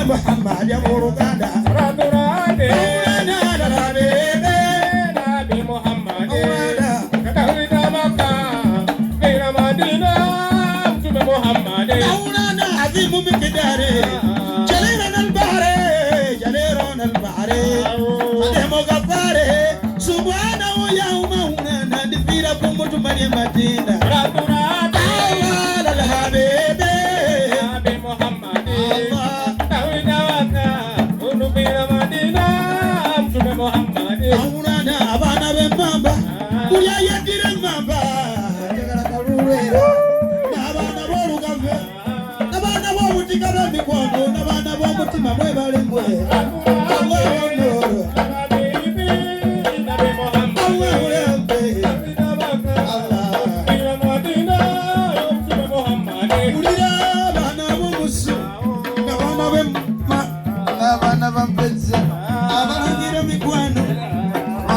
Muhammad ya muruganda raturade Nabi Muhammad kadawida Makkah ila Madina Mtume Muhammad aulana azimu mikdari jaliran al-bahri ademo gafare subhanahu yawma unana difira kumtu Maryam Madina raturade Nabi Muhammad Aurana abana bembamba kuya yadire mbamba tegala karuwero nabana bolugave nabana bobutika bemikono nabana bomutima mwebale mwe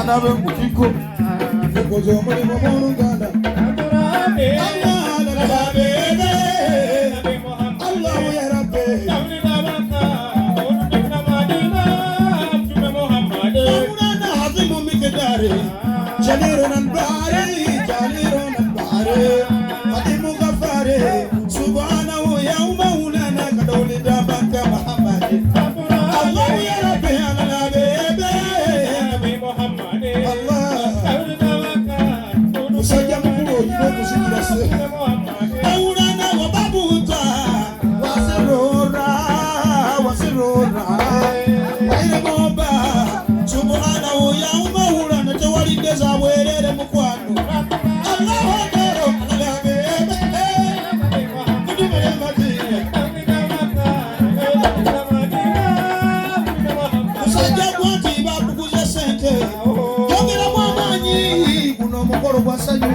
Nabe mukiko mukozo muri mu Rwanda Allah ya Rabbi Maulana azimu mikdari jalirun al-bahri adimu ghafari subhanahu ya maulana kadawli dabaka Muhammad Allah ya Rabbi Aurana wababuta wasirora aire bomba subhanahu ya maulana tawalideza bwerere mukwano Allah akaro Yongera mwamanyi guno mukolo gwa sanyu